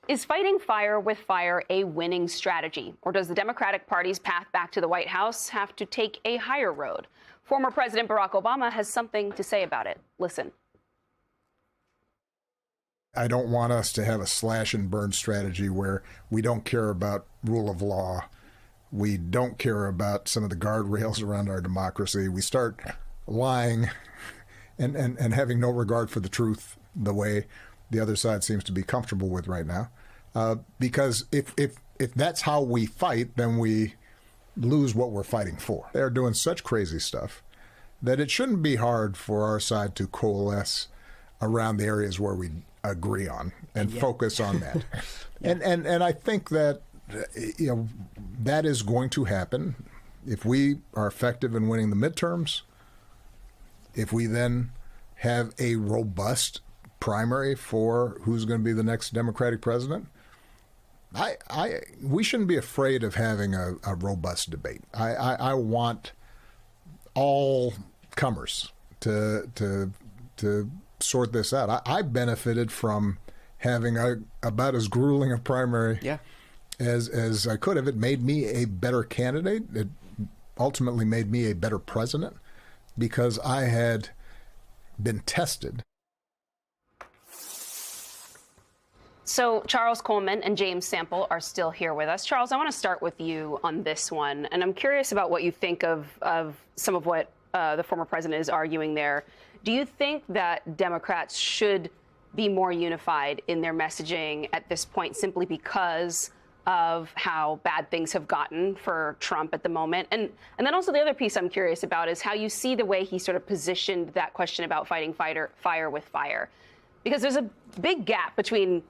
Is fighting fire with fire a winning strategy? Or does the Democratic Party's path back to the White House have to take a higher road? Former President Barack Obama has something to say about it. Listen. I don't want us to have a slash and burn strategy where we don't care about rule of law. We don't care about some of the guardrails around our democracy. We start lying and having no regard for the truth the way the other side seems to be comfortable with right now. Because if that's how we fight, then we lose what we're fighting for. They're doing such crazy stuff that it shouldn't be hard for our side to coalesce around the areas where we agree on and focus on that. And I think that that is going to happen if we are effective in winning the midterms, if we then have a robust primary for who's going to be the next Democratic president. We shouldn't be afraid of having a robust debate. I want all comers to sort this out. I benefited from having about as grueling a primary as I could have. It made me a better candidate. It ultimately made me a better president because I had been tested. So Charles Coleman and James Sample are still here with us. Charles, I want to start with you on this one, and I'm curious about what you think of some of what the former president is arguing there. Do you think that Democrats should be more unified in their messaging at this point simply because of how bad things have gotten for Trump at the moment? And then also the other piece I'm curious about is how you see the way he sort of positioned that question about fighting fire with fire. Because there's a big gap between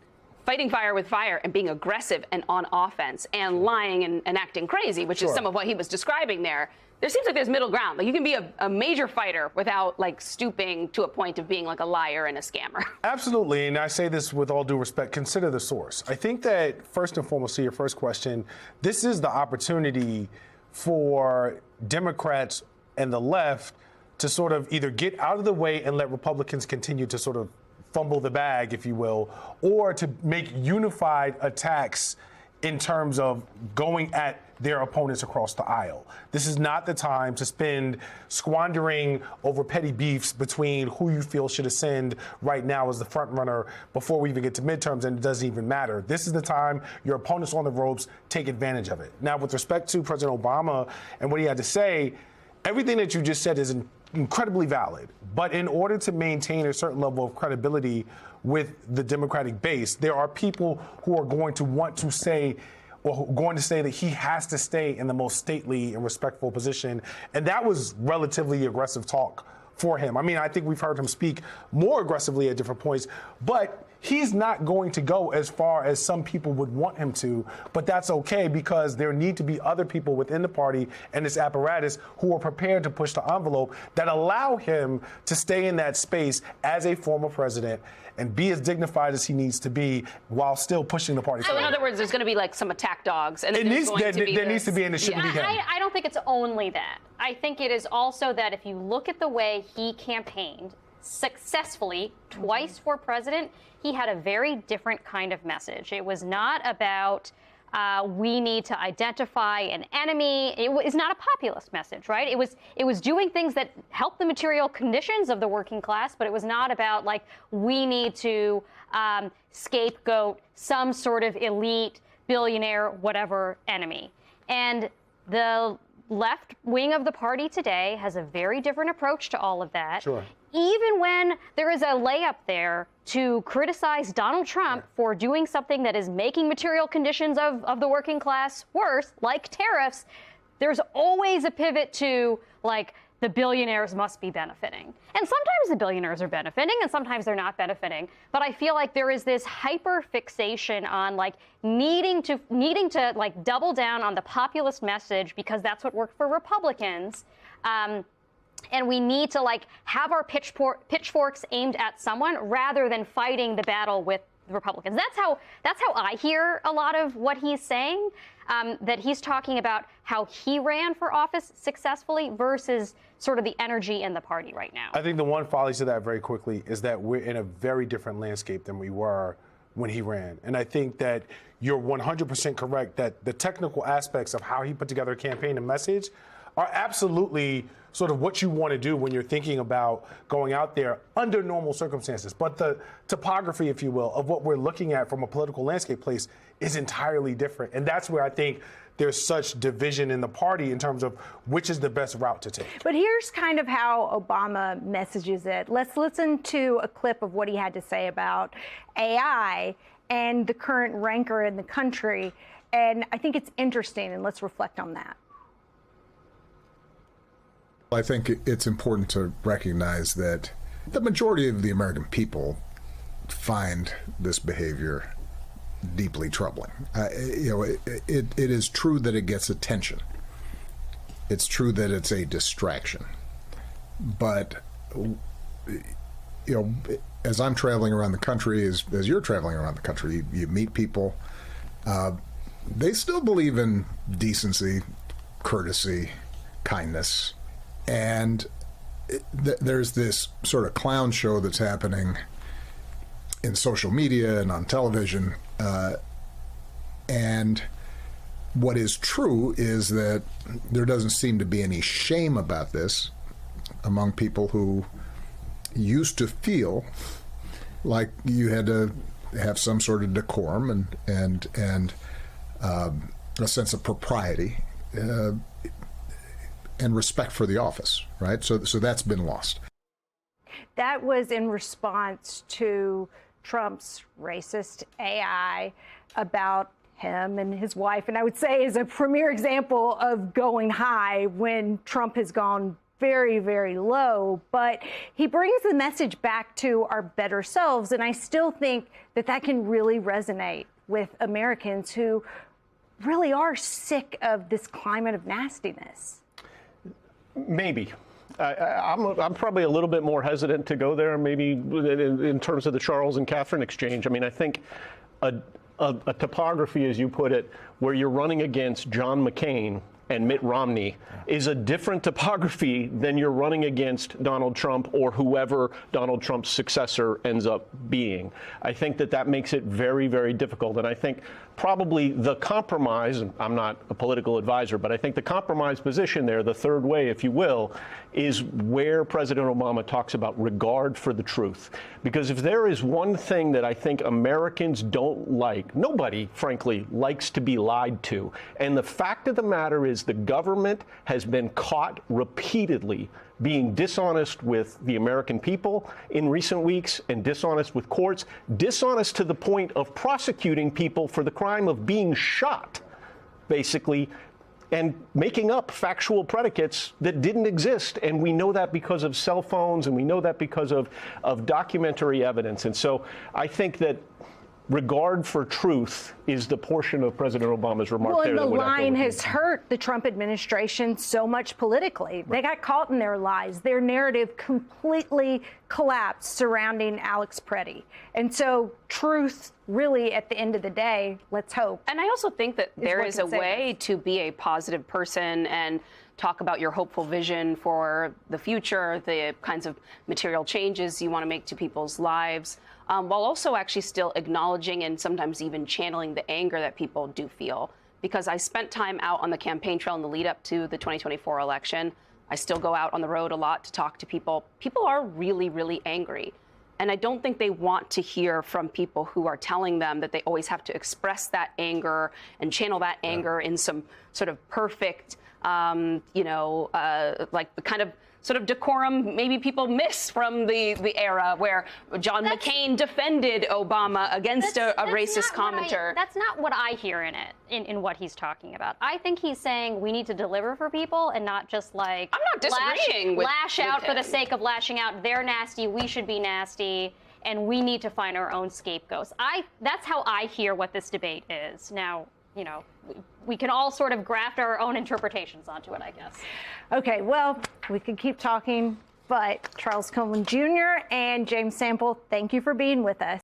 fighting fire with fire and being aggressive and on offense and lying and acting crazy, which is some of what he was describing there. There seems like there's middle ground. Like you can be a major fighter without like stooping to a point of being like a liar and a scammer. Absolutely. And I say this with all due respect, consider the source. I think that first and foremost, to your first question, this is the opportunity for Democrats and the left to sort of either get out of the way and let Republicans continue to sort of fumble the bag, if you will, or to make unified attacks in terms of going at their opponents across the aisle. This is not the time to spend squandering over petty beefs between who you feel should ascend right now as the front runner before we even get to midterms, and it doesn't even matter. This is the time your opponent's on the ropes, take advantage of it. Now, with respect to President Obama and what he had to say, everything that you just said is incredibly valid. But in order to maintain a certain level of credibility with the Democratic base, there are people who are going to want to say, or going to say that he has to stay in the most stately and respectful position. And that was relatively aggressive talk for him. I mean, I think we've heard him speak more aggressively at different points, but he's not going to go as far as some people would want him to, but that's okay because there need to be other people within the party and this apparatus who are prepared to push the envelope that allow him to stay in that space as a former president and be as dignified as he needs to be while still pushing the party. So in other words, there's going to be like some attack dogs. And there needs to be, and it shouldn't be him. I don't think it's only that. I think it is also that if you look at the way he campaigned successfully twice for president, he had a very different kind of message. It was not about we need to identify an enemy. It was not a populist message, right? It was doing things that help the material conditions of the working class, but it was not about like we need to scapegoat some sort of elite billionaire whatever enemy. And the left wing of the party today has a very different approach to all of that. Sure. Even when there is a layup there to criticize Donald Trump for doing something that is making material conditions of the working class worse, like tariffs, there's always a pivot to, like, the billionaires must be benefiting. And sometimes the billionaires are benefiting and sometimes they're not benefiting. But I feel like there is this hyper fixation on like needing to like double down on the populist message because that's what worked for Republicans. And we need to like have our pitchforks aimed at someone rather than fighting the battle with the Republicans. That's how I hear a lot of what he's saying, that he's talking about how he ran for office successfully versus sort of the energy in the party right now. I think the one folly to that very quickly is that we're in a very different landscape than we were when he ran. And I think that you're 100% correct that the technical aspects of how he put together a campaign and message are absolutely sort of what you want to do when you're thinking about going out there under normal circumstances. But the topography, if you will, of what we're looking at from a political landscape place is entirely different. And that's where I think there's such division in the party in terms of which is the best route to take. But here's kind of how Obama messages it. Let's listen to a clip of what he had to say about AI and the current rancor in the country. And I think it's interesting, and let's reflect on that. I think it's important to recognize that the majority of the American people find this behavior deeply troubling. It is true that it gets attention. It's true that it's a distraction. But, as I'm traveling around the country, as you're traveling around the country, you meet people. They still believe in decency, courtesy, kindness. And there's this sort of clown show that's happening in social media and on television. And what is true is that there doesn't seem to be any shame about this among people who used to feel like you had to have some sort of decorum and a sense of propriety. And respect for the office, right? So that's been lost. That was in response to Trump's racist AI about him and his wife. And I would say is a premier example of going high when Trump has gone very, very low. But he brings the message back to our better selves. And I still think that can really resonate with Americans who really are sick of this climate of nastiness. Maybe. I'm probably a little bit more hesitant to go there, maybe in terms of the Charles and Catherine exchange. I mean, I think a topography, as you put it, where you're running against John McCain and Mitt Romney is a different topography than you're running against Donald Trump or whoever Donald Trump's successor ends up being. I think that makes it very, very difficult. And I think probably the compromise, and I'm not a political advisor, but I think the compromise position there, the third way, if you will, is where President Obama talks about regard for the truth. Because if there is one thing that I think Americans don't like, nobody, frankly, likes to be lied to. And the fact of the matter is the government has been caught repeatedly being dishonest with the American people in recent weeks and dishonest with courts, dishonest to the point of prosecuting people for the crime of being shot, basically, and making up factual predicates that didn't exist. And we know that because of cell phones, and we know that because of documentary evidence. And so I think that regard for truth is the portion of President Obama's remark there. Well, and the line has hurt the Trump administration so much politically. Right. They got caught in their lies. Their narrative completely collapsed surrounding Alex Preddy. And so truth, really, at the end of the day, let's hope. And I also think that there is a way to be a positive person and talk about your hopeful vision for the future, the kinds of material changes you want to make to people's lives, while also actually still acknowledging and sometimes even channeling the anger that people do feel. Because I spent time out on the campaign trail in the lead up to the 2024 election. I still go out on the road a lot to talk to people. People are really, really angry. And I don't think they want to hear from people who are telling them that they always have to express that anger and channel that anger in some sort of perfect, like the kind of sort of decorum maybe people miss from the era where John McCain defended Obama against a racist commenter. That's not what I hear in what he's talking about. I think he's saying we need to deliver for people and not just like I'm not disagreeing lash out with for the sake of lashing out. They're nasty. We should be nasty. And we need to find our own scapegoats. That's how I hear what this debate is. Now, we can all sort of graft our own interpretations onto it, I guess. Okay, well, we could keep talking, but Charles Coleman Jr. and James Sample, thank you for being with us.